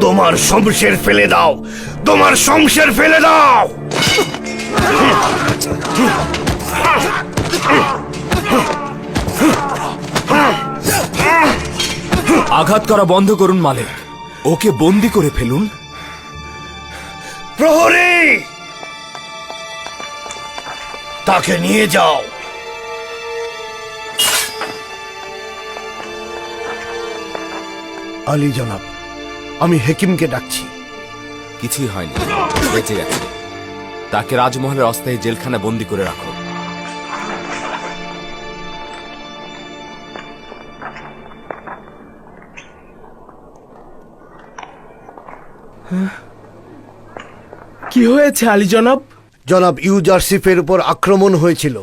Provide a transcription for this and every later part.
তোমার শমশের ফেলে দাও, তোমার শমশের ফেলে দাও। আঘাত করা বন্ধ করুন মালিক, ওকে বন্দি করে ফেলুন। প্রহরী, তাকে নিয়ে যাও। আলী জনাব, আমি হেকিমকে ডাকছি। কিছুই হয়নি, বেঁচে গেছে। তাকে রাজমহলের অস্থায়ী জেলখানা বন্দি করে রাখো। কি হয়েছে আলী জনাব? জনাব ইউজারশিপের উপর আক্রমণ হয়েছিল।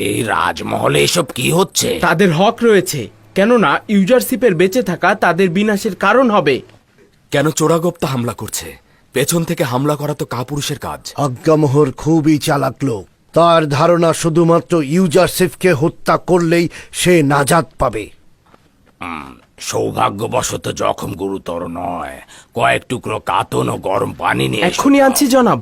এই রাজমহলে এসব কি হচ্ছে? তাদের হক রয়েছে, কেননা ইউজারশিপের বেঁচে থাকা তাদের বিনাশের কারণ হবে। কেন চোরাগোপ্তা হামলা করছে? পেছন থেকে হামলা করা তো কাপুরুষের কাজ। আজ্ঞামোহর খুবই চালাক লোক। তার ধারণা শুধুমাত্র ইউজারশিপকে হত্যা করলেই সে নাজাত পাবে। সৌভাগ্যবশত জখম গুরুতর নয়। কয়েক টুকরো কাতন ও গরম পানি নিয়ে এসো। এক্ষুনি আনছি জনাব।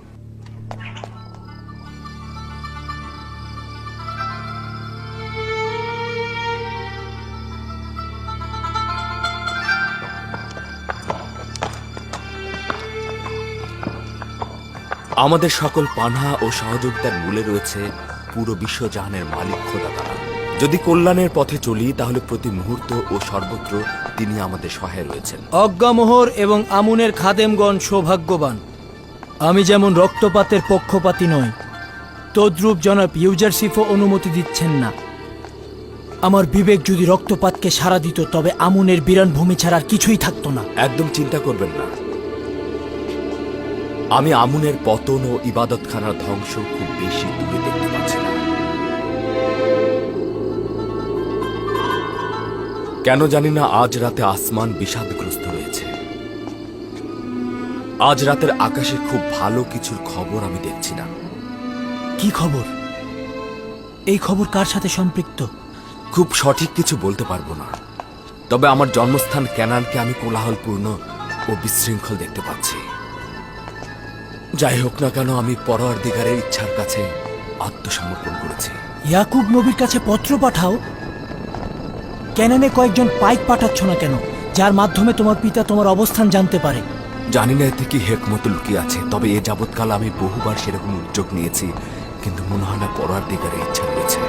আমাদের সকল পানাহা ও সহযোগিতার মূলে রয়েছে পুরো বিশ্বজাহানের মালিক খোদা তাআলা। যদি কল্যাণের পথে চলি তাহলে প্রতি মুহূর্ত ও সর্বত্র তিনি আমাদের সহায় রয়েছেন। অজ্ঞামোহর এবং আমুনের খাদেমগণ সৌভাগ্যবান। আমি যেমন রক্তপাতের পক্ষপাতী নই, তদ্রূপ জনাব ইউজারশিপও অনুমতি দিচ্ছেন না। আমার বিবেক যদি রক্তপাতকে সাড়া দিত তবে আমুনের বিরানভূমি ছাড়া আর কিছুই থাকতো না। একদম চিন্তা করবেন না, আমি আমুনের পতন ও ইবাদতখানার ধ্বংস খুব বেশি দূরে দেখতে পাচ্ছি না। কেন জানি না আজ রাতে আসমান বিষাদগ্রস্ত রয়েছে। আজ রাতের আকাশে খুব ভালো কিছুর খবর আমি দেখছি না। কি খবর? এই খবর কার সাথে সম্পৃক্ত? খুব সঠিক কিছু বলতে পারবো না, তবে আমার জন্মস্থান ক্যানানকে আমি কোলাহলপূর্ণ ও বিশৃঙ্খল দেখতে পাচ্ছি। যাই হোক না কেন, আমি পরওয়ারদিগারের ইচ্ছার কাছে আত্মসমর্পণ করেছি। ইয়াকুব নবীর কাছে পত্র পাঠাও। ক্যানানে কয়েকজন পাইক পাঠাচ্ছ না কেন, যার মাধ্যমে তোমার পিতা তোমার অবস্থান জানতে পারে? জানি না এতে কি হেকমত লুকিয়ে আছে, তবে এ যাবৎকাল আমি বহুবার সেরকম উদ্যোগ নিয়েছি, কিন্তু মনে হয় না পরওয়ারদিগারের ইচ্ছা রয়েছে।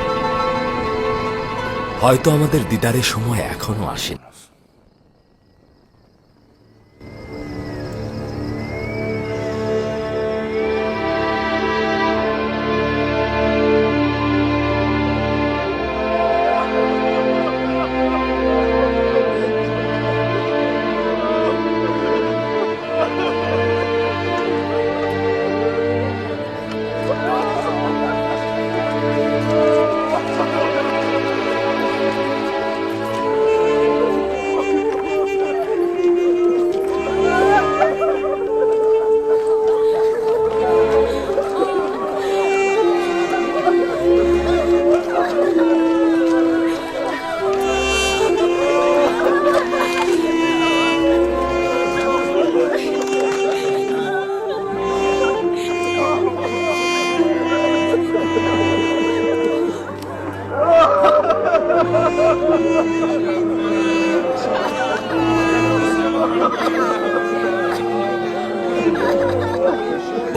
হয়তো আমাদের দিদারের সময় এখনো আসেনি।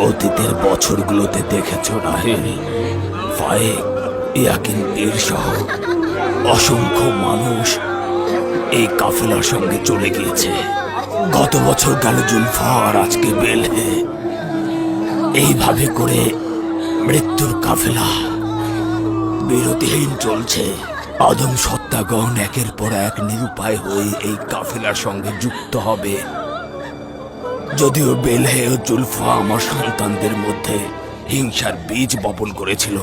অতীতের বছরগুলোতে দেখেছ রাহেল, ফায়েক, ইয়াকিন পীর সহ অসংখ্য মানুষ এই কাফেলার সঙ্গে চলে গিয়েছে। গত বছর গেল জুলফা, আর আজকে বেলহে। এইভাবে করে মৃত্যুর কাফেলা বিরতিহীন চলছে। আদম সত্তাগণ একের পর এক নিরুপায় হয়ে এই কাফেলার সঙ্গে যুক্ত হবে। যদিও বেলহে ও জুলফা আমার সন্তানদের মধ্যে হিংসার বীজ বপন করেছিল,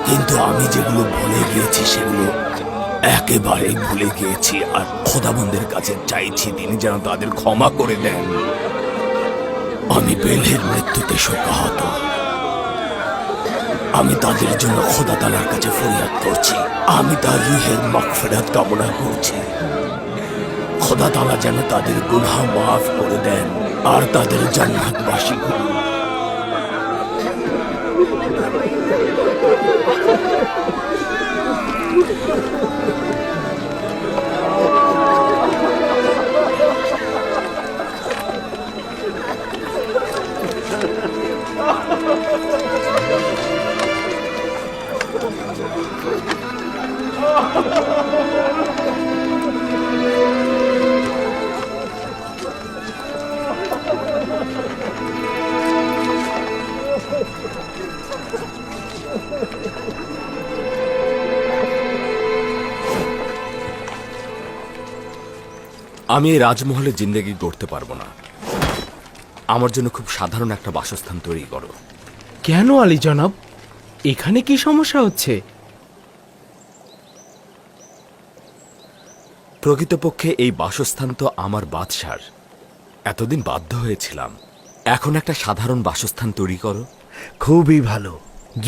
কিন্তু আমি যেগুলো ভুলে গিয়েছি সেগুলো একেবারেই ভুলে গিয়েছি। আর খোদাবন্দের কাছে চাইছি তিনি যেন তাদের ক্ষমা করে দেন। আমি বেলহের মৃত্যুতে শোকাহত। আমি তাদের জন্য খোদা তাআলার কাছে ফরিয়াদ করছি। আমি তার রুহের মাগফিরাত কামনা করছি। খোদা তাআলা যেন তাদের গুনাহ মাফ করে দেন আর তাদের জান্নাতবাসী করুন। আমি এই রাজমহলে জিন্দেগি গড়তে পারবো না। আমার জন্য খুব সাধারণ একটা বাসস্থান তৈরি করো। কেন আলী জনাব, এখানে কি সমস্যা হচ্ছে? প্রকৃতপক্ষে এই বাসস্থান তো আমার বাদশার। এতদিন বাধ্য হয়েছিলাম, এখন একটা সাধারণ বাসস্থান তৈরি করো। খুবই ভালো।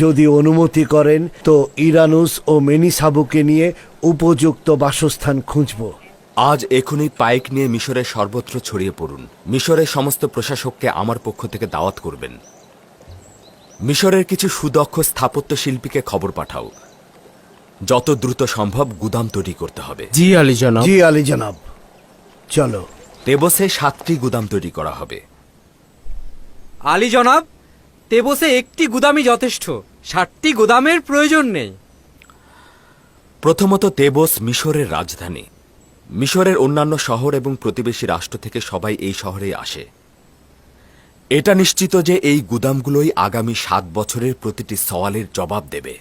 যদি অনুমতি করেন তো ইরানুস ও মেনিসাবুকে নিয়ে উপযুক্ত বাসস্থান খুঁজব। আজ এখনই পাইক নিয়ে মিশরের সর্বত্র ছড়িয়ে পড়ুন। মিশরের সমস্ত প্রশাসককে আমার পক্ষ থেকে দাওয়াত করবেন। মিশরের কিছু সুদক্ষ স্থাপত্য শিল্পীকে খবর পাঠাও। যত দ্রুত সম্ভব গুদাম তৈরি করতে হবে। জি আলী জনাব। জি আলী জনাব, চলো। তেবসে 7টি গুদাম তৈরি করা হবে। আলী জনাব, তেবসে একটি গুদামই যথেষ্ট, 7টি গুদামের প্রয়োজন নেই। প্রথমত, তেবস মিশরের রাজধানী। মিশরের অন্যান্য শহর এবং প্রতিবেশী রাষ্ট্র থেকে সবাই এই শহরে আসে। এটা নিশ্চিত যে এই গুদামগুলোই আগামী 7 বছরের প্রতিটি সওয়ালের জবাব দেবে।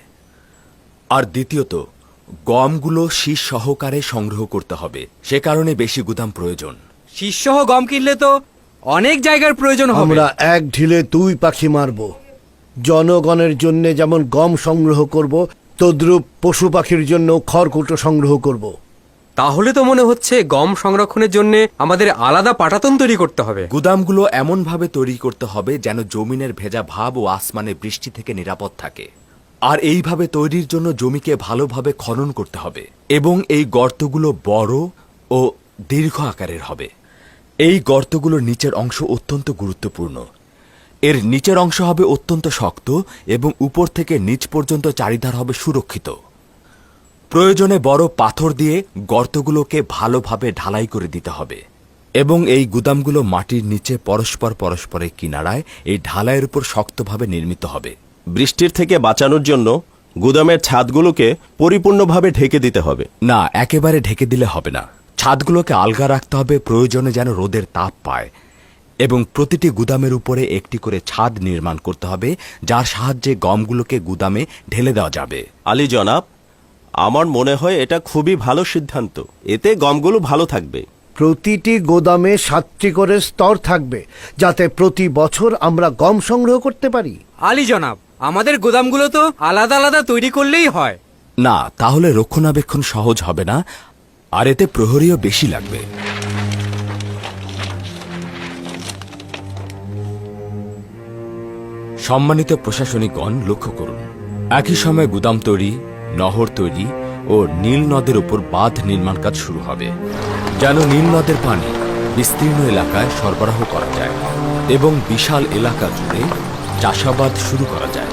আর দ্বিতীয়ত, গমগুলো শীষ সহকারে সংগ্রহ করতে হবে। সে কারণে বেশি গুদাম প্রয়োজন। শীর্ষসহ গম কিনলে তো অনেক জায়গার প্রয়োজন হবে। আমরা এক ঢিলে 2 পাখি মারব। জনগণের জন্য যেমন গম সংগ্রহ করব, তদ্রূপ পশু পাখির জন্য খড়কুটো সংগ্রহ করব। তাহলে তো মনে হচ্ছে গম সংরক্ষণের জন্য আমাদের আলাদা পাটাতন তৈরি করতে হবে। গুদামগুলো এমনভাবে তৈরি করতে হবে যেন জমিনের ভেজা ভাব ও আসমানে বৃষ্টি থেকে নিরাপদ থাকে। আর এইভাবে তৈরির জন্য জমিকে ভালোভাবে খনন করতে হবে এবং এই গর্তগুলো বড় ও দীর্ঘ আকারের হবে। এই গর্তগুলোর নিচের অংশ অত্যন্ত গুরুত্বপূর্ণ। এর নিচের অংশ হবে অত্যন্ত শক্ত এবং উপর থেকে নিচ পর্যন্ত চারিধার হবে সুরক্ষিত। প্রয়োজনে বড় পাথর দিয়ে গর্তগুলোকে ভালোভাবে ঢালাই করে দিতে হবে এবং এই গুদামগুলো মাটির নিচে পরস্পরের কিনারায় এই ঢালাইয়ের উপর শক্তভাবে নির্মিত হবে। বৃষ্টির থেকে বাঁচানোর জন্য গুদামের ছাদগুলোকে পরিপূর্ণভাবে ঢেকে দিতে হবে। না, একেবারে ঢেকে দিলে হবে না। ছাদগুলোকে আলগা রাখতে হবে, প্রয়োজনে যেন রোদের তাপ পায়। এবং প্রতিটি গুদামের উপরে একটি করে ছাদ নির্মাণ করতে হবে, যার সাহায্যে গমগুলোকে গুদামে ঢেলে দেওয়া যাবে। আলী জনাব, আমার মনে হয় এটা খুবই ভালো সিদ্ধান্ত। এতে গমগুলো ভালো থাকবে। প্রতিটি গোদামে 7টি করে স্তর থাকবে, যাতে প্রতি বছর আমরা গম সংগ্রহ করতে পারি। আলী জনাব, আমাদের গোদামগুলো তো আলাদা আলাদা তৈরি করলেই হয়। না, তাহলে রক্ষণাবেক্ষণ সহজ হবে না, আর এতে প্রহরীও বেশি লাগবে। সম্মানিত প্রশাসনিকগণ, লক্ষ্য করুন, একই সময় গুদাম তৈরি, নহর তৈরি ও নীল নদের উপর বাঁধ নির্মাণ কাজ শুরু হবে, যেন নীল নদের পানি বিস্তীর্ণ এলাকায় সরবরাহ করা যায় এবং বিশাল এলাকা জুড়ে চাষাবাদ শুরু করা যায়।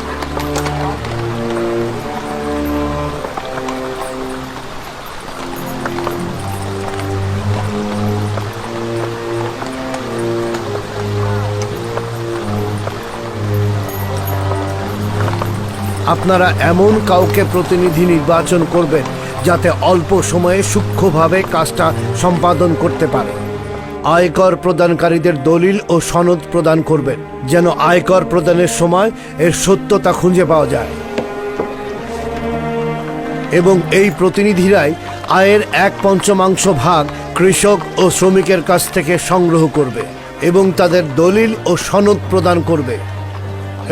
আপনারা এমন কাউকে প্রতিনিধি নির্বাচন করবেন যাতে অল্প সময়ে সূক্ষ্মভাবে কাজটা সম্পাদন করতে পারে। আয়কর প্রদানকারীদের দলিল ও সনদ প্রদান করবেন, যেন আয়কর প্রদানের সময় এর সত্যতা খুঁজে পাওয়া যায়। এবং এই প্রতিনিধিরাই আয়ের 1/5 ভাগ কৃষক ও শ্রমিকের কাছ থেকে সংগ্রহ করবে এবং তাদের দলিল ও সনদ প্রদান করবে।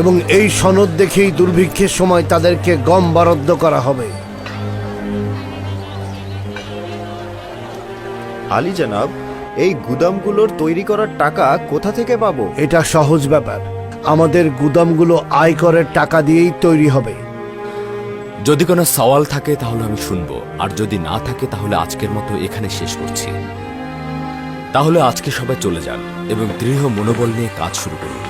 এবং এই সনদ দেখেই দুর্ভিক্ষের সময় তাদেরকে গম বরাদ্দ করা হবে। আলী জনাব, এই গুদামগুলোর তৈরি করার টাকা কোথা থেকে পাবো? এটা সহজ ব্যাপার। আমাদের গুদামগুলো আয়করের টাকা দিয়েই তৈরি হবে। যদি কোনো সওয়াল থাকে তাহলে আমি শুনবো, আর যদি না থাকে তাহলে আজকের মতো এখানে শেষ করছি। তাহলে আজকে সবাই চলে যান এবং দৃঢ় মনোবল নিয়ে কাজ শুরু করুন।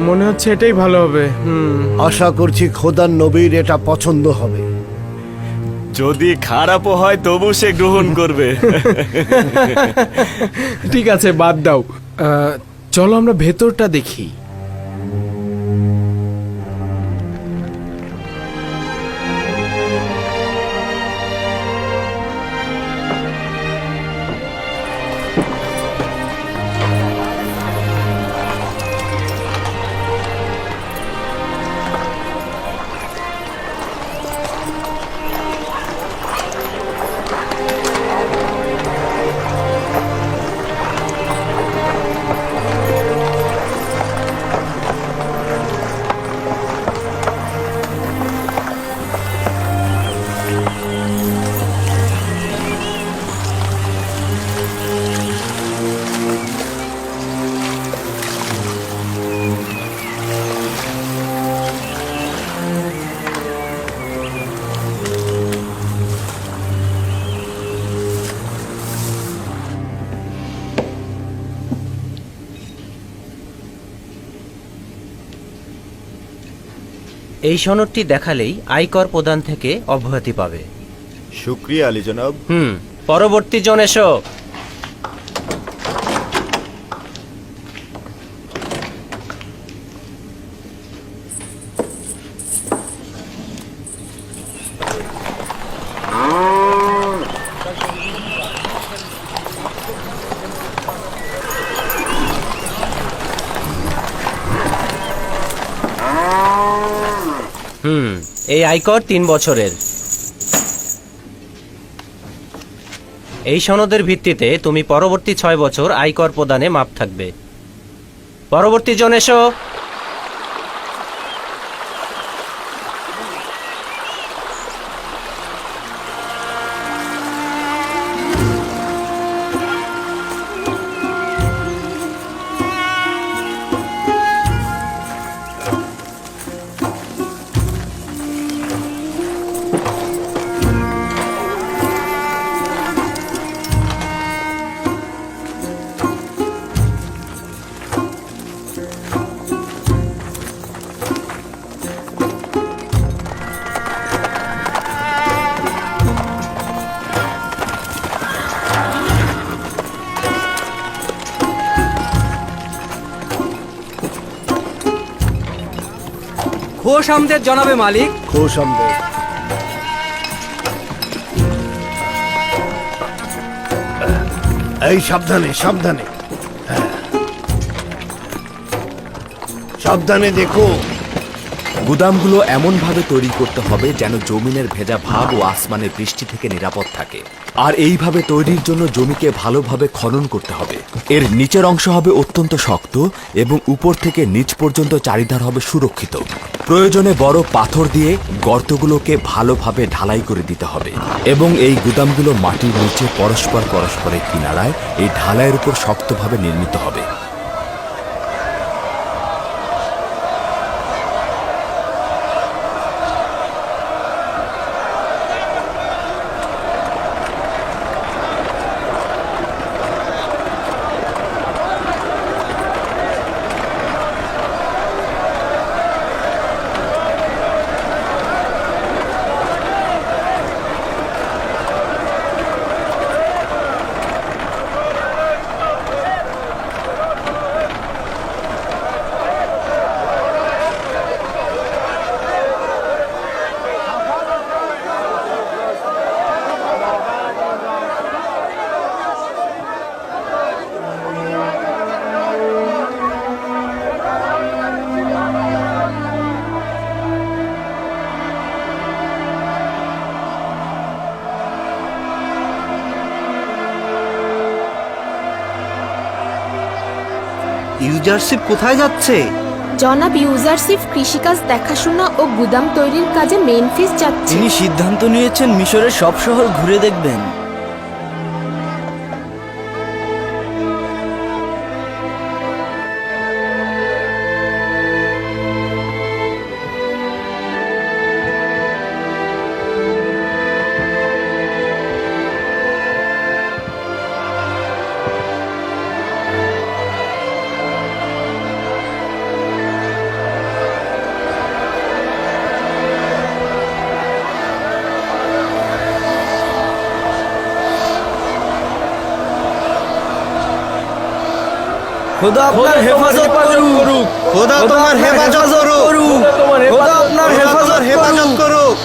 মনে হচ্ছে এটাই ভালো হবে। আশা করছি খোদার নবীর এটা পছন্দ হবে। যদি খারাপও হয় তবু সে গ্রহণ করবে। ঠিক আছে, বাদ দাও। চলো আমরা ভেতরটা দেখি। এই সনদটি দেখালেই আয়কর প্রদান থেকে অব্যাহতি পাবে। শুক্রিয়া আলী জনাব। পরবর্তী জন এসো। এই আয়কর 3 বছরের। এই সনদের ভিত্তিতে তুমি পরবর্তী 6 বছর আয়কর প্রদানে মাপ থাকবে। পরবর্তী জন এসো। খোশ আমদের জনাবে মালিক। খোশ আমদের। এই সাবধানে সাবধানে, সাবধানে দেখো। গুদামগুলো এমনভাবে তৈরি করতে হবে যেন জমিনের ভেজা ভাব ও আসমানের বৃষ্টি থেকে নিরাপদ থাকে। আর এইভাবে তৈরির জন্য জমিকে ভালোভাবে খনন করতে হবে। এর নিচের অংশ হবে অত্যন্ত শক্ত এবং উপর থেকে নিচ পর্যন্ত চারিধার হবে সুরক্ষিত। প্রয়োজনে বড় পাথর দিয়ে গর্তগুলোকে ভালোভাবে ঢালাই করে দিতে হবে এবং এই গুদামগুলো মাটির নিচে পরস্পরের কিনারায় এই ঢালাইয়ের উপর শক্তভাবে নির্মিত হবে। ইউজারশিপ কোথায় যাচ্ছে? জনাব ইউজারশিপ কৃষিকাজ দেখাশোনা ও গুদাম তৈরির কাজে মেনফিস যাচ্ছে। তিনি সিদ্ধান্ত নিয়েছেন মিশরের সব শহর ঘুরে দেখবেন। খোদা আপনার হেফাজত করুক। খোদা তোমার হেফাজত করুক। খোদা আপনার হেফাজত করুক।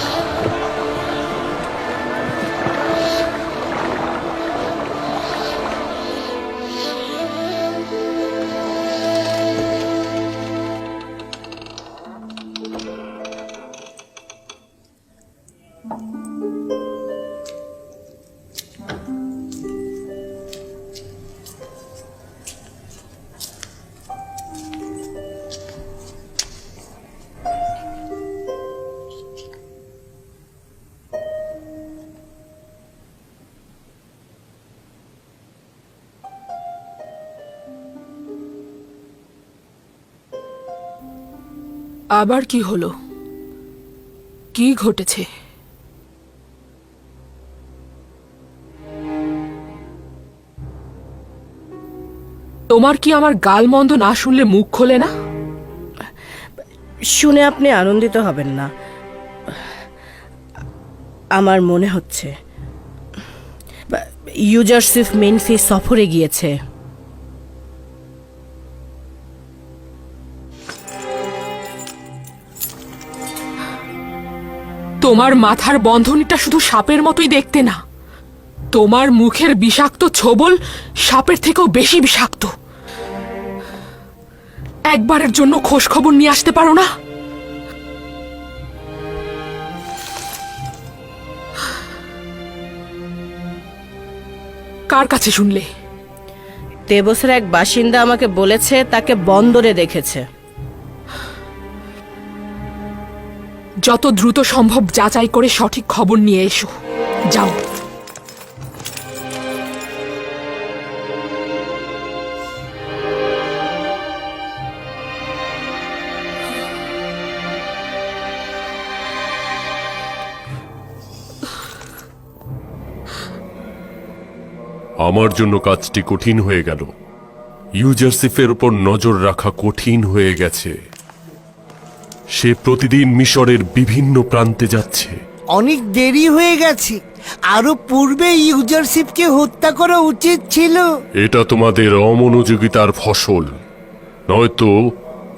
আবার কি হলো? কি ঘটেছে? তোমার কি আমার গালমন্দ না শুনলে মুখ খোলে না? শুনে আপনি আনন্দিত হবেন না। আমার মনে হচ্ছে ইউজারশিপ মেনফিস সফরে গিয়েছে। তোমার মাথার বন্ধনীটা শুধু সাপের মতোই দেখতে না, তোমার মুখের বিষাক্ত ছোবল সাপের থেকেও বেশি বিষাক্ত। একবারের জন্য খোঁজ খবর নিয়ে আসতে পারো না? কার কাছে শুনলে? তেবসের এক বাসিন্দা আমাকে বলেছে তাকে বন্দরে দেখেছে। যত দ্রুত সম্ভব যাচাই করে সঠিক খবর নিয়ে এসো। যাও। আমার জন্য কাজটি কঠিন হয়ে গেল। ইউজারশিপের উপর নজর রাখা কঠিন হয়ে গেছে। সে প্রতিদিন মিশরের বিভিন্ন প্রান্তে যাচ্ছে। অনেক দেরি হয়ে গেছে। আরো পূর্বে ইউজারশিপকে হত্যা করা উচিত ছিল। এটা তোমাদের অমনোযোগিতার ফসল, নয়তো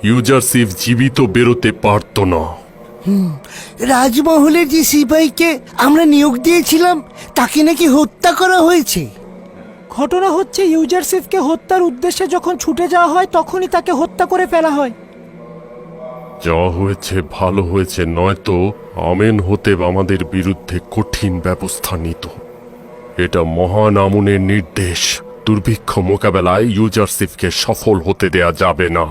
ইউজারশিপ জীবিত বেরোতে পারত না। রাজমহলের যে সিপাহীকে আমরা নিয়োগ দিয়েছিলাম তাকে নাকি হত্যা করা হয়েছে। ঘটনা হচ্ছে ইউজারশিপকে হত্যার উদ্দেশ্যে যখন ছুটে যাওয়া হয় তখনই তাকে হত্যা করে ফেলা হয়। যা হয়েছে ভালো হয়েছে, নয়তো আমেন হতে আমাদের বিরুদ্ধে কঠিন ব্যবস্থা নিত। এটা মহান আমনের নির্দেশ। দুর্ভিক্ষ মোকাবেলায় ইউজারশিপকে সফল হতে দেয়া যাবে না।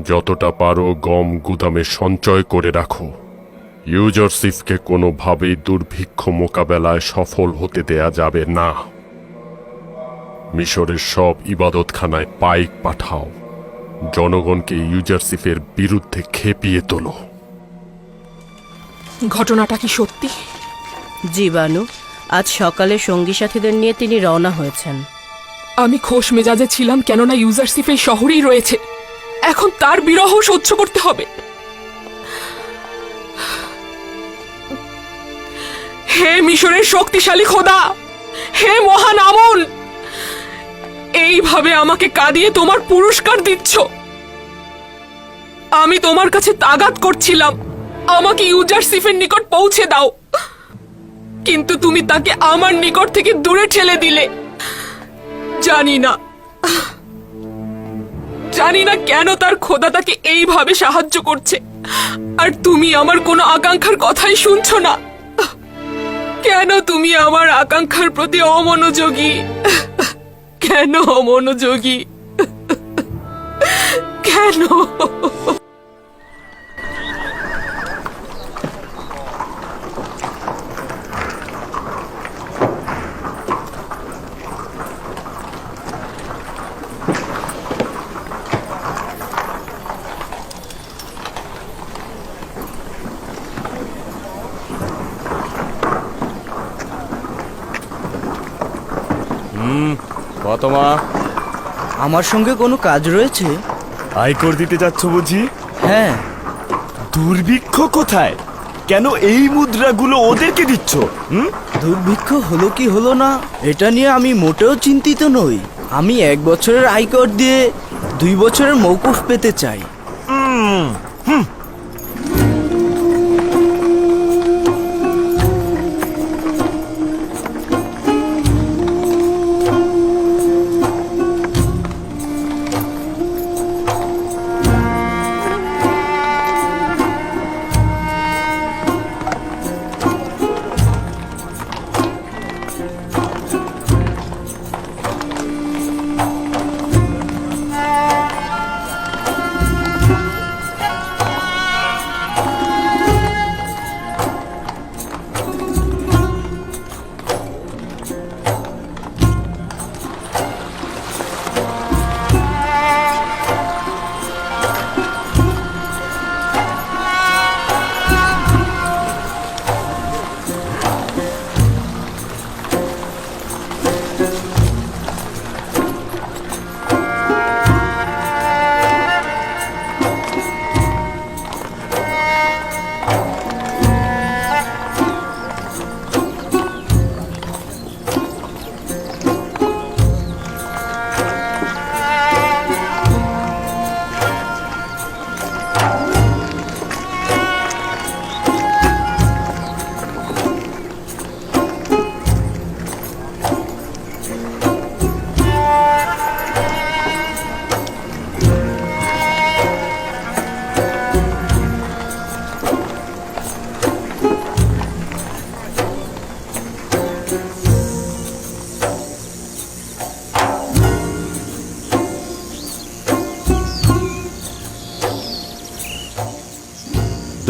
যতটা পারো গম গুদামে সঞ্চয় করে রাখো। ইউজারশিপকে কোনোভাবেই দুর্ভিক্ষ মোকাবেলায় সফল হতে দেয়া যাবে না। মিশরের সব ইবাদতখানায় পাইক পাঠাও। জনগণকে ইউজারশিপের বিরুদ্ধে খেপিয়ে তোলো। ঘটনাটা কি সত্যি? জি বানু, আজ সকালে সঙ্গী সাথীদের নিয়ে তিনি রওনা হয়েছেন। আমি খোশ মেজাজে ছিলাম, কেননা ইউজারশিপ এই শহরেই রয়েছে। এখন তার বিরহ সহ্য করতে হবে। হে মিশরের শক্তিশালী খোদা, হে মহান আমন, এইভাবে আমাকে কাঁদিয়ে তোমার পুরস্কার দিচ্ছ। আমি তোমার কাছে তাগাত করছিলাম, আমাকে ইউজারশিপের নিকট পৌঁছে দাও, কিন্তু তুমি তাকে আমার নিকট থেকে দূরে ঠেলে দিলে। জানি না কেন তার খোদা তাকে এইভাবে সাহায্য করছে, আর তুমি আমার কোনো আকাঙ্ক্ষার কথাই শুনছো না। কেন তুমি আমার আকাঙ্ক্ষার প্রতি অমনোযোগী? কেন অমনোযোগী? কেন? কত মা? আমার সঙ্গে কোনো কাজ রয়েছে? আয়কর দিতে যাচ্ছ বুঝি? হ্যাঁ। দুর্ভিক্ষ কোথায়? কেন এই মুদ্রাগুলো ওদেরকে দিচ্ছ? দুর্ভিক্ষ হলো কি হলো না এটা নিয়ে আমি মোটেও চিন্তিত নই। আমি 1 বছরের আয়কর দিয়ে 2 বছরের মৌকুফ পেতে চাই।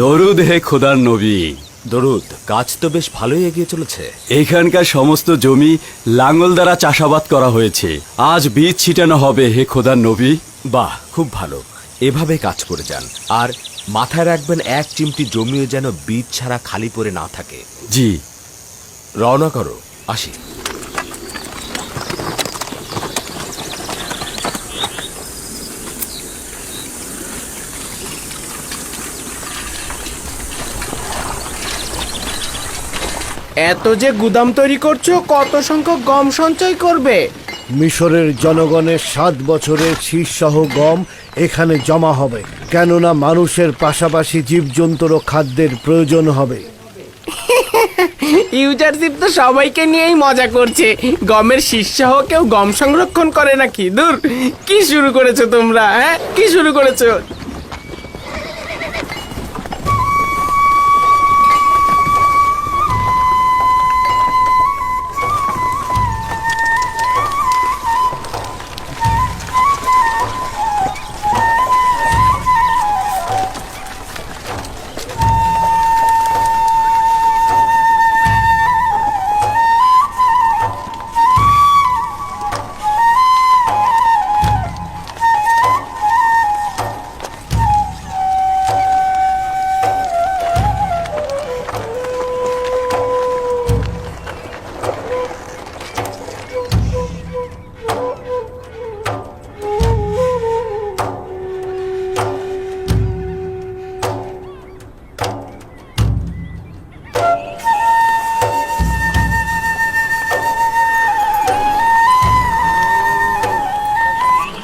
দরুদ হে খোদার নবী। দরুদ। কাজ তো বেশ ভালোই এগিয়ে চলেছে। এখানকার সমস্ত জমি লাঙ্গল দ্বারা চাষাবাদ করা হয়েছে। আজ বীজ ছিটানো হবে হে খোদার নবী। বাহ, খুব ভালো। এভাবে কাজ করে যান। আর মাথায় রাখবেন, 1 চিমটি জমিও যেন বীজ ছাড়া খালি পড়ে না থাকে। জি। রওনা করো, আসি। এত যে গুদাম তৈরি করছো, কত সংখ্যক গম সঞ্চয় করবে? মিশরের জনগণের 7 বছরের শীষসহ গম এখানে জমা হবে, কেননা মানুষের পাশাপাশি জীবজন্তুরও খাদ্যের প্রয়োজন হবে। ইউজারশিপ তো সবাইকে নিয়েই মজা করছে। গমের শীর্ষসহ কেউ গম সংরক্ষণ করে নাকি? দূর, কি শুরু করেছো তোমরা? হ্যাঁ, কি শুরু করেছো?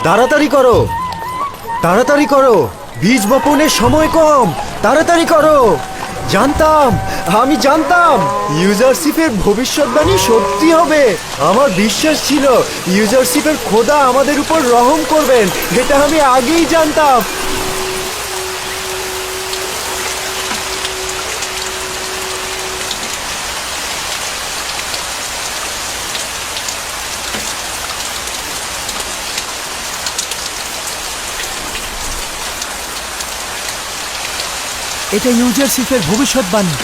তাড়াতাড়ি করো, তাড়াতাড়ি করো, বীজ বপনের সময় কম, তাড়াতাড়ি করো। আমি জানতাম ইউজারশিপের ভবিষ্যৎবাণী সত্যি হবে। আমার বিশ্বাস ছিল ইউজারশিপের খোদা আমাদের উপর রহম করবেন, এটা আমি আগেই জানতাম। এটা ইউজারশিপের ভবিষ্যৎবাণী।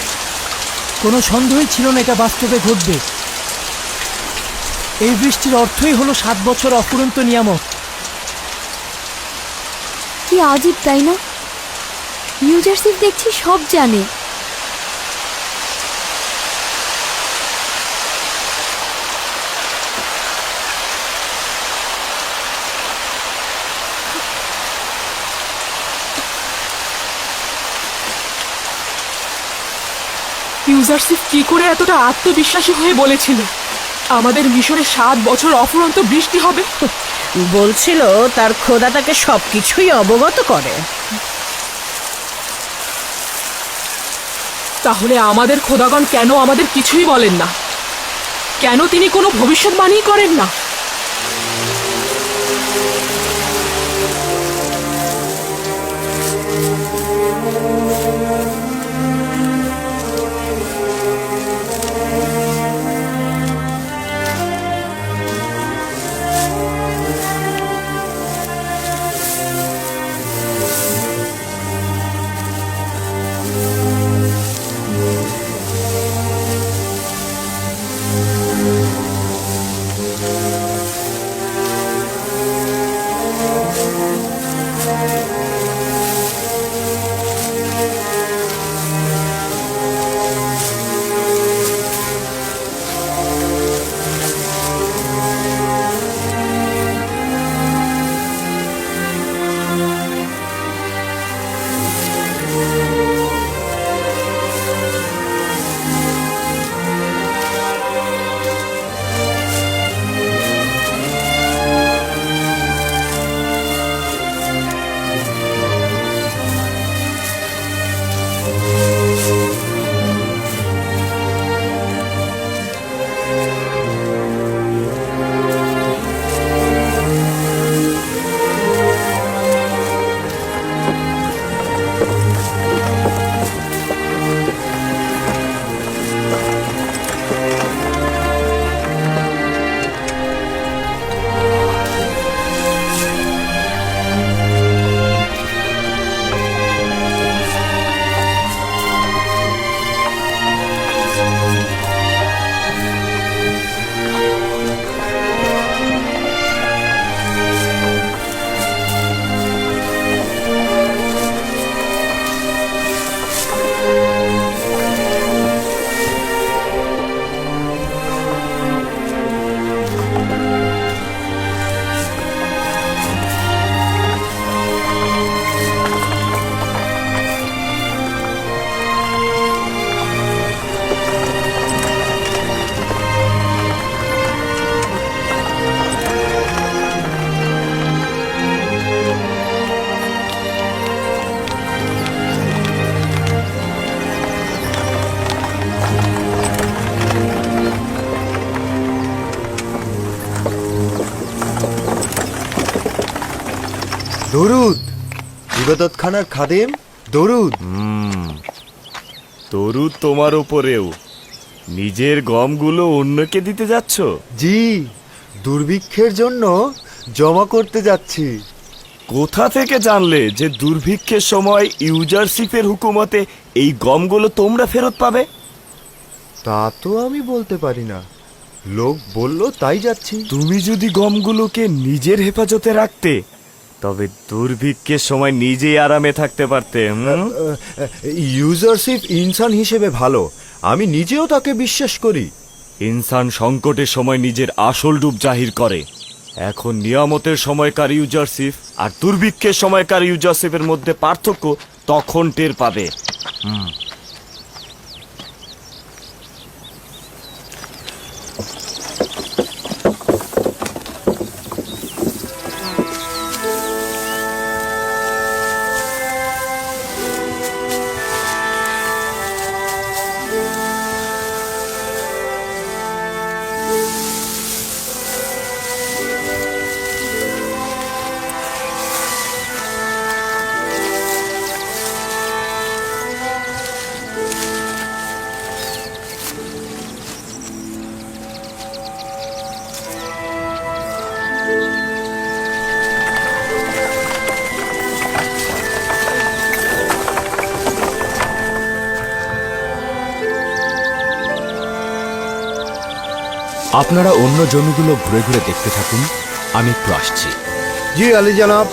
কোনো সন্দেহই ছিল না এটা বাস্তবে ঘটবে। এই বৃষ্টির অর্থই হলো 7 বছর অফুরন্ত নিয়ামক। কি আজীব তাই না? ইউজারশিপ দেখছি সব জানে। ইউজারশিপ কি করে এতটা আত্মবিশ্বাসী হয়ে বলেছিল আমাদের মিশরে 7 বছর অফুরন্ত বৃষ্টি হবে? বলছিল তার খোদা তাকে সবকিছুই অবগত করে। তাহলে আমাদের খোদাগণ কেন আমাদের কিছুই বলেন না? কেন তিনি কোনো ভবিষ্যৎবাণী করেন না? দরুদ ইবাদতখানার খাদেম, দরুদ। তরু তোমার ওপরেও। নিজের গমগুলো অন্যকে দিতে যাচ্ছ? জি, দুর্ভিক্ষের জন্য জমা করতে যাচ্ছি। কোথা থেকে জানলে যে দুর্ভিক্ষের সময় ইউজারশিপের হুকুমতে এই গমগুলো তোমরা ফেরত পাবে? তা তো আমি বলতে পারি না, লোক বলল তাই যাচ্ছি। তুমি যদি গমগুলোকে নিজের হেফাজতে রাখতে তবে দুর্ভিক্ষের সময় নিজেই আরামে থাকতে পারতে। ইউজারশিপ ইনসান হিসেবে ভালো, আমি নিজেও তাকে বিশ্বাস করি। ইনসান সংকটের সময় নিজের আসল রূপ জাহির করে। এখন নিয়ামতের সময়কার ইউজারশিপ আর দুর্ভিক্ষের সময়কার ইউজারশিপের মধ্যে পার্থক্য তখন টের পাবে। আপনারা অন্য জমিগুলো ঘুরে ঘুরে দেখতে থাকুন, আমি একটু আসছি। জি আলী জনাব।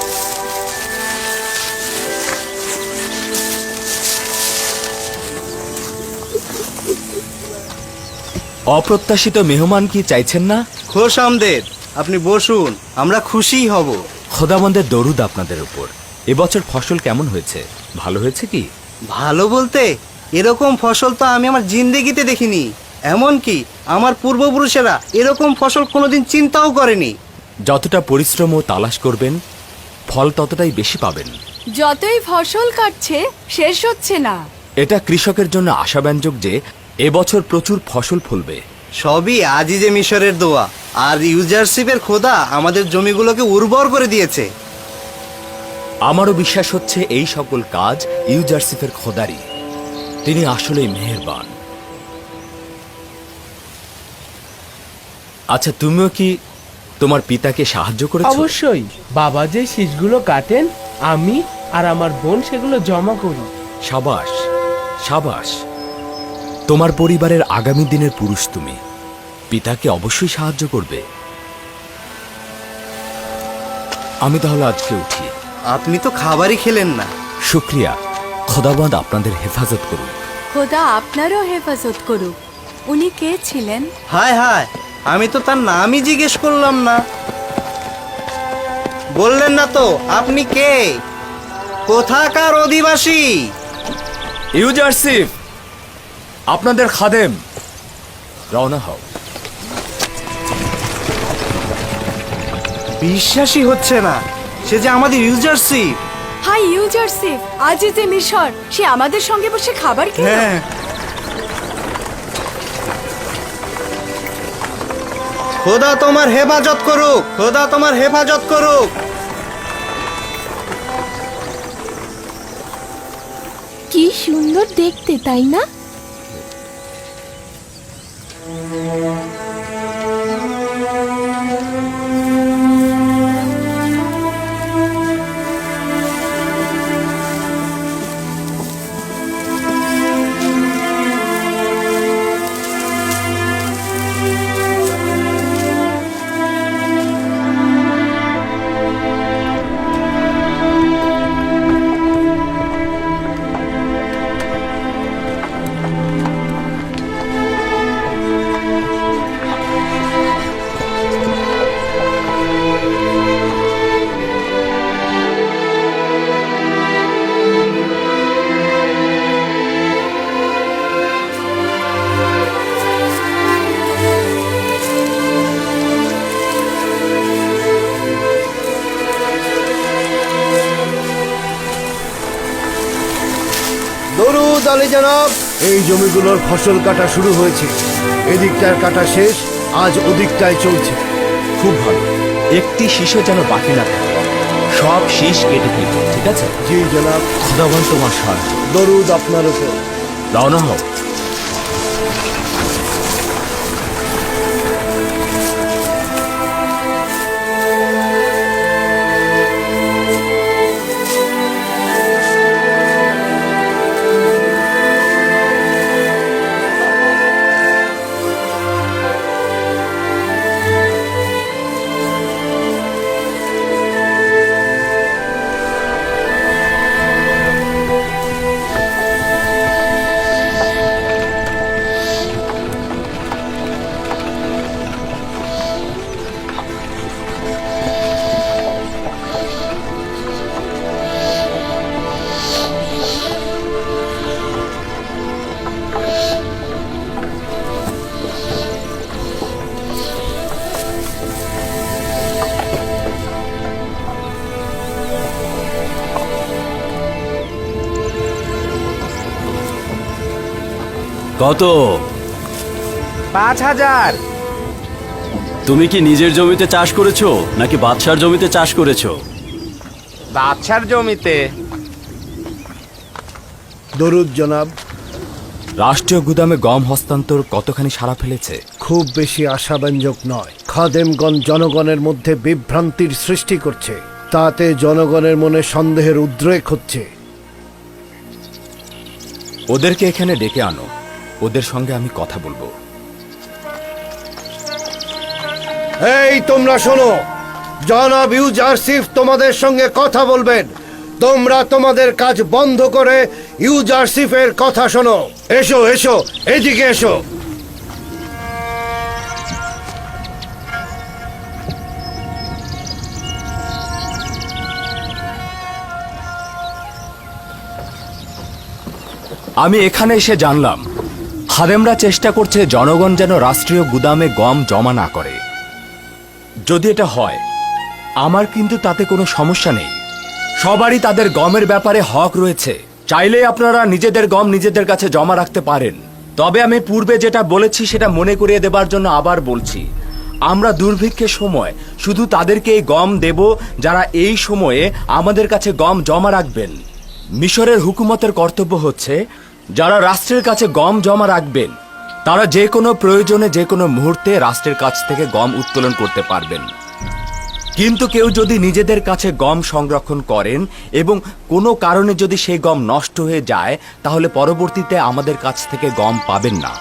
অপ্রত্যাশিত মেহমান কি চাইছেন না? খোশ আমদের, আপনি বসুন, আমরা খুশিই হব। খোদাবন্দের দরুদ আপনাদের উপর। এবছর ফসল কেমন হয়েছে? ভালো হয়েছে কি? ভালো বলতে এরকম ফসল তো আমি আমার জিন্দেগিতে দেখিনি। এমনকি আমার পূর্বপুরুষেরা এরকম ফসল কোনোদিন চিন্তাও করেনি। যতটা পরিশ্রম ও তালাশ করবেন, ফল ততটাই বেশি পাবেন। যতই ফসল কাটছে শেষ হচ্ছে না। এটা কৃষকের জন্য আশাব্যঞ্জক যে এবছর প্রচুর ফসল ফলবে। সবই আজিজে মিশরের দোয়া আর ইউজারশিপের খোদা আমাদের জমিগুলোকে উর্বর করে দিয়েছে। আমারও বিশ্বাস হচ্ছে এই সকল কাজ ইউজারসিফের খোদারি। তিনি আসলেই মেহেরবান। আচ্ছা, তুমিও কি তোমার পিতাকে সাহায্য করেছো? অবশ্যই। বাবা যে শীষগুলো কাটেন, আমি আর আমার বোন সেগুলো জমা করি। সাবাস, সাবাস। তোমার পরিবারের আগামী দিনের পুরুষ তুমি। পিতাকে অবশ্যই সাহায্য করবে। আমি তাহলে আজকে উঠি। আপনি তো খাবারই খেলেন না। শুক্রিয়া। খোদাবন্দ আপনাদের হেফাজত করুন। খোদা আপনারও হেফাজত করুক। উনি কে ছিলেন? হায় হায়, আমি তো তার নামই জিজ্ঞেস করলাম না। বললেন না তো আপনি কে, কোথাকার অধিবাসী? ইউজারসিফ, আপনাদের খাদেম। রওনা হও। বিশ্বাসই হচ্ছে না, সে যে আমাদের ইউজারশিপ। হাই ইউজারসিফ, আজিজে মিশর, সে আমাদের সঙ্গে বসে খাবার খেলো। হ্যাঁ, খোদা তোমার হেফাজত করুক, খোদা তোমার হেফাজত করুক। কি সুন্দর দেখতে, তাই না? দরুদ আলী জনাব। এই জমিগুলোর ফসল কাটা শুরু হয়েছে। এদিকটার কাটা শেষ, আজ ওদিকটায় চলছে। খুব ভালো। একটি শীষও যেন বাকি না থাকে। সব শীষ কেটে দিল, ঠিক আছে? জি জনাব। খোদাবন্দ তোমার সাহায্য। দরুদ আপনার উপর। রওনা হও। কত? 5000। তুমি কি নিজের জমিতে চাষ করেছো নাকি বাদশার জমিতে চাষ করেছো? বাদশার জমিতে। দরুদ জনাব। রাষ্ট্রীয় গুদামে গম হস্তান্তর কতখানি সাড়া ফেলেছে? খুব বেশি আশাব্যঞ্জক নয়। খাদেমগণ জনগণের মধ্যে বিভ্রান্তির সৃষ্টি করছে, তাতে জনগণের মনে সন্দেহের উদ্রেক হচ্ছে। ওদেরকে এখানে ডেকে আনো, ওদের সঙ্গে আমি কথা বলবো। এই তোমরা শোনো, জনাব ইউজারশিপ তোমাদের সঙ্গে কথা বলবেন। তোমরা তোমাদের কাজ বন্ধ করে ইউজারশিপের কথা শোনো। এসো এসো, এদিকে এসো। আমি এখানে এসে জানলাম খাদেমরা চেষ্টা করছে জনগণ যেন রাষ্ট্রীয় গুদামে গম জমা না করে। যদি এটা হয়, আমার কিন্তু তাতে কোনো সমস্যা নেই। সবারই তাদের গমের ব্যাপারে হক রয়েছে। চাইলে আপনারা নিজেদের গম নিজেদের কাছে জমা রাখতে পারেন। তবে আমি পূর্বে যেটা বলেছি সেটা মনে করিয়ে দেবার জন্য আবার বলছি, আমরা দুর্ভিক্ষের সময় শুধু তাদেরকে এই গম দেব যারা এই সময়ে আমাদের কাছে গম জমা রাখবেন। মিশরের হুকুমতের কর্তব্য হচ্ছে যারা রাষ্ট্রের কাছে গম জমা রাখবেন তারা যে কোনো প্রয়োজনে যে কোনো মুহূর্তে রাষ্ট্রের কাছ থেকে গম উত্তোলন করতে পারবেন। কিন্তু কেউ যদি নিজেদের কাছে গম সংরক্ষণ করেন এবং কোনো কারণে যদি সেই গম নষ্ট হয়ে যায়, তাহলে পরবর্তীতে আমাদের কাছ থেকে গম পাবেন না।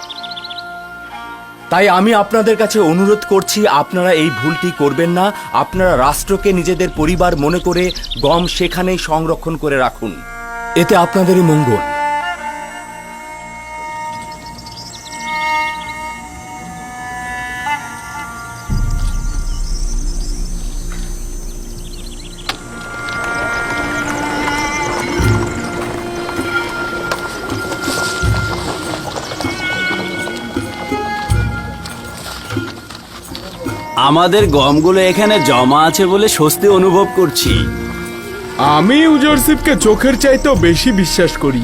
তাই আমি আপনাদের কাছে অনুরোধ করছি, আপনারা এই ভুলটি করবেন না। আপনারা রাষ্ট্রকে নিজেদের পরিবার মনে করে গম সেখানেই সংরক্ষণ করে রাখুন। এতে আপনাদেরই মঙ্গল। আমাদের গমগুলো এখানে জমা আছে বলে স্বস্তি অনুভব করছি। আমি ইউজারশিপকে চোখের চাইতেও বেশি বিশ্বাস করি।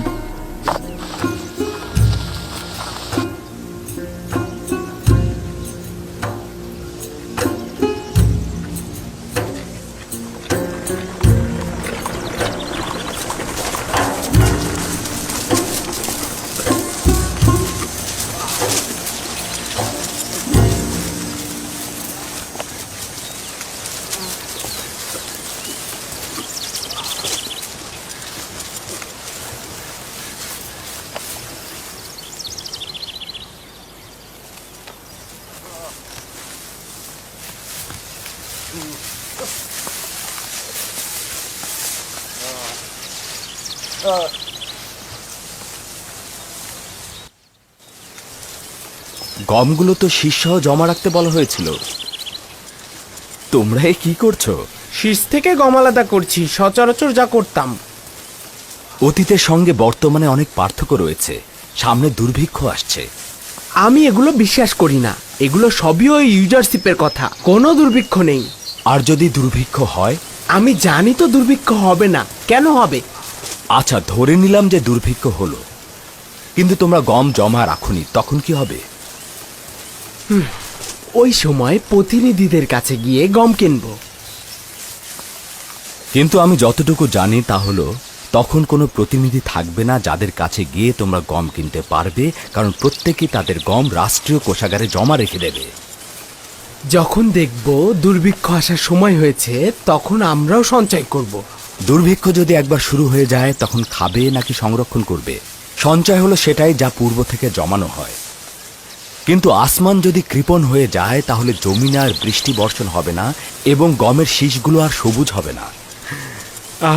গমগুলো তো শীর্ষসহ জমা রাখতে বলা হয়েছিল। তোমরা কি করছো? শীষ থেকে গম আলাদা করছি, সচরাচর যা করতাম। অতীতের সঙ্গে বর্তমানে অনেক পার্থক্য রয়েছে। সামনে দুর্ভিক্ষ আসছে। আমি এগুলো বিশ্বাস করি না। এগুলো সবই ওই ইউজারশিপের কথা। কোনো দুর্ভিক্ষ নেই। আর যদি দুর্ভিক্ষ হয়? আমি জানি তো দুর্ভিক্ষ হবে না। কেন হবে? আচ্ছা, ধরে নিলাম যে দুর্ভিক্ষ হলো, কিন্তু তোমরা গম জমা রাখুনি, তখন কি হবে? ওই সময় প্রতিনিধিদের কাছে গিয়ে গম কিনবো। কিন্তু আমি যতটুকু জানি তা হলো তখন কোনো প্রতিনিধি থাকবে না যাদের কাছে গিয়ে তোমরা গম কিনতে পারবে, কারণ প্রত্যেকেই তাদের গম রাষ্ট্রীয় কোষাগারে জমা রেখে দেবে। যখন দেখব দুর্ভিক্ষ আসার সময় হয়েছে, তখন আমরাও সঞ্চয় করব। দুর্ভিক্ষ যদি একবার শুরু হয়ে যায়, তখন খাবে নাকি সংরক্ষণ করবে? সঞ্চয় হলো সেটাই যা পূর্ব থেকে জমানো হয়। কিন্তু আসমান যদি কৃপণ হয়ে যায়, তাহলে জমিনে আর বৃষ্টি বর্ষণ হবে না এবং গমের শীষগুলো আর সবুজ হবে না।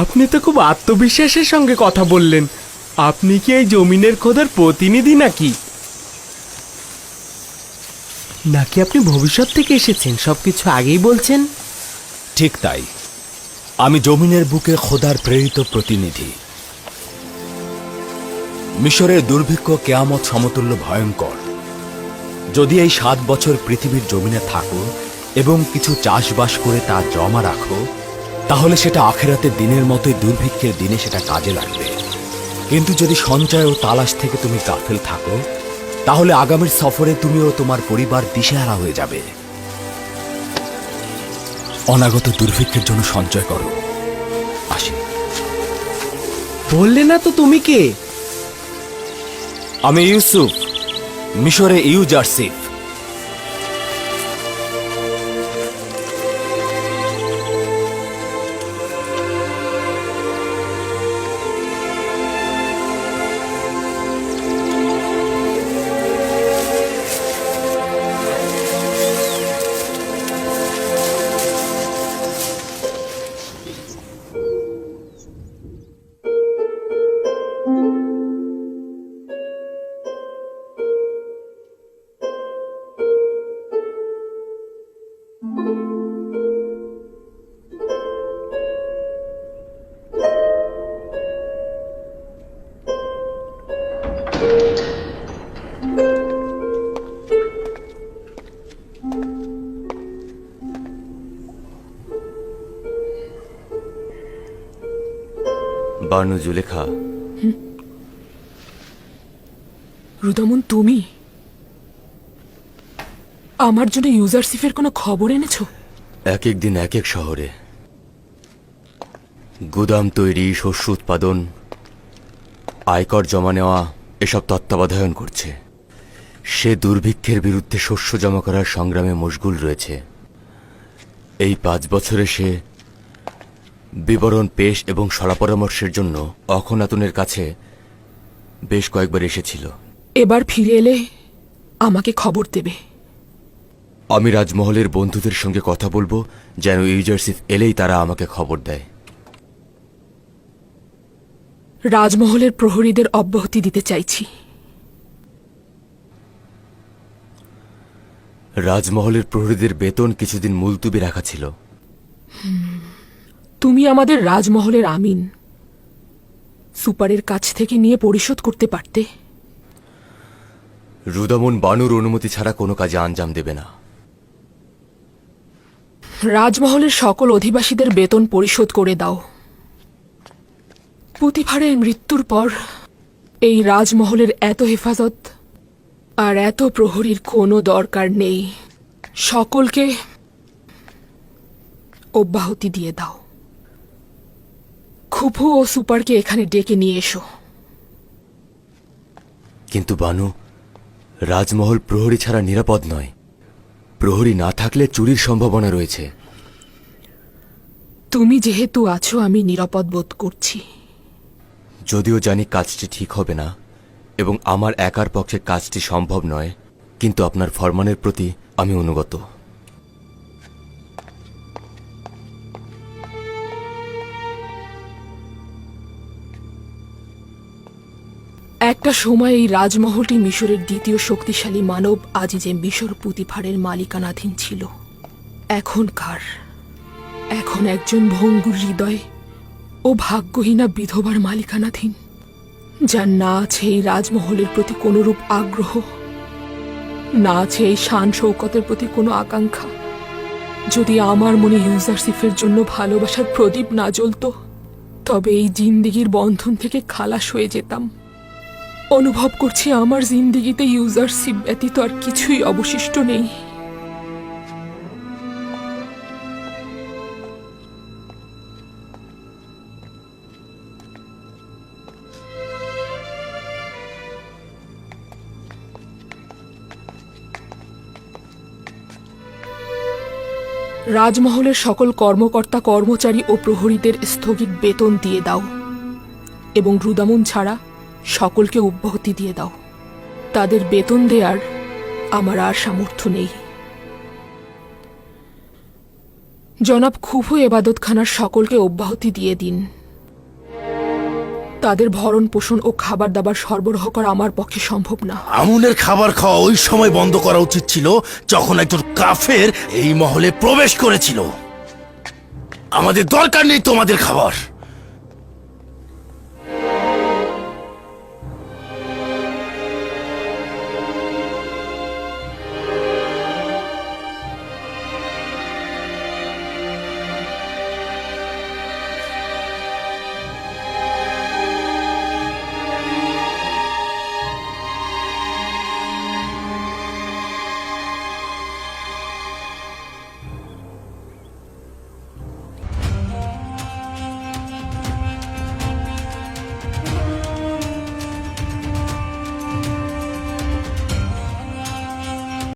আপনি তো খুব আত্মবিশ্বাসের সঙ্গে কথা বললেন। আপনি কি এই জমিনের খোদার প্রতিনিধি নাকি? নাকি আপনি ভবিষ্যৎ থেকে এসেছেন, সবকিছু আগেই বলছেন? ঠিক তাই, আমি জমিনের বুকে খোদার প্রেরিত প্রতিনিধি। মিশরের দুর্ভিক্ষ কেয়ামত সমতুল্য ভয়ঙ্কর। যদি এই 7 বছর পৃথিবীর জমিনে থাকো এবং কিছু চাষবাস করে তা জমা রাখো, তাহলে সেটা আখেরাতের দিনের মতোই দুর্ভিক্ষের দিনে সেটা কাজে লাগবে। কিন্তু যদি সঞ্চয় ও তালাশ থেকে তুমি গাফেল থাকো, তাহলে আগামীর সফরে তুমি ও তোমার পরিবার দিশেহারা হয়ে যাবে। অনাগত দুর্ভিক্ষের জন্য সঞ্চয় করো। আসি। বললে না তো তুমি কে? আমি ইউসুফ, মিশরে ইউজারশিপ। বানু জুলেখা, রুদামন, তুমি আমার জন্য ইউজারশিপের কোনো খবর এনেছো? এক এক দিন এক এক শহরে গুদাম তৈরি, শস্য উৎপাদন, আয়কর জমা নেওয়া এসব তত্ত্বাবধান করছে। সে দুর্ভিক্ষের বিরুদ্ধে শস্য জমা করার সংগ্রামে মশগুল রয়েছে। এই 5 বছরে সে বিবরণ পেশ এবং সলাপরামর্শের জন্য অখনাতুনের কাছে বেশ কয়েকবার এসেছিল। এবার ফিরে এলে আমাকে খবর দেবে। আমি রাজমহলের বন্ধুদের সঙ্গে কথা বলবো যেন ইউজারশিপ এলেই তারা আমাকে খবর দেয়। রাজমহলের প্রহরীদের অব্যাহতি দিতে চাইছি। রাজমহলের প্রহরীদের বেতন কিছুদিন মুলতুবি রাখা ছিল। তুমি আমাদের রাজমহলের আমিন, সুপারের কাছ থেকে নিয়ে পরিশোধ করতে পারতে। রুদামন বানুর অনুমতি ছাড়া কোনো কাজে আঞ্জাম দেবে না। রাজমহলের সকল অধিবাসীদের বেতন পরিশোধ করে দাও। পুতিফারের মৃত্যুর পর এই রাজমহলের এত হেফাজত আর এত প্রহরীর কোনো দরকার নেই। সকলকে অব্যাহতি দিয়ে দাও। খুফু ও সুপারকে এখানে ডেকে নিয়ে এসো। কিন্তু বানু, রাজমহল প্রহরী ছাড়া নিরাপদ নয়। প্রহরী না থাকলে চুরির সম্ভাবনা রয়েছে। তুমি যেহেতু আছো, আমি নিরাপদ বোধ করছি। যদিও জানি কাজটি ঠিক হবে না এবং আমার একার পক্ষে কাজটি সম্ভব নয়, কিন্তু আপনার ফরমানের প্রতি আমি অনুগত। একটা সময় এই রাজমহলটি মিশরের দ্বিতীয় শক্তিশালী মানব আজিজে মিশর পুতিফারের মালিকানাধীন ছিল। এখন একজন ভঙ্গুর হৃদয় ও ভাগ্যহীনা বিধবার মালিকানাধীন, যার না আছে এই রাজমহলের প্রতি কোনরূপ আগ্রহ, না আছে এই শান শৌকতের প্রতি কোনো আকাঙ্ক্ষা। যদি আমার মনে ইউজারশিপের জন্য ভালোবাসার প্রদীপ না জ্বলত, তবে এই জিন্দিগির বন্ধন থেকে খালাস হয়ে যেতাম। অনুভব করছি আমার জিন্দিগিতে ইউজারশিপ ব্যতীত আর কিছুই অবশিষ্ট নেই। রাজমহলের সকল কর্মকর্তা, কর্মচারী ও প্রহরীদের স্থগিত বেতন দিয়ে দাও এবং রুদামুন ছাড়া সকলকে অব্যাহতি দিয়ে দাও। তাদের বেতন দেওয়ার আমার আর সামর্থ্য নেই। জনাব খুফু এবাদতখানার সকলকে অব্যাহতি দিয়ে দিন। তাদের ভরণ পোষণ ও খাবার দাবার সরবরাহ করা আমার পক্ষে সম্ভব না। আমুনের খাবার খাওয়া ওই সময় বন্ধ করা উচিত ছিল যখন একজন কাফের এই মহলে প্রবেশ করেছিল। আমাদের দরকার নেই তোমাদের খাবার।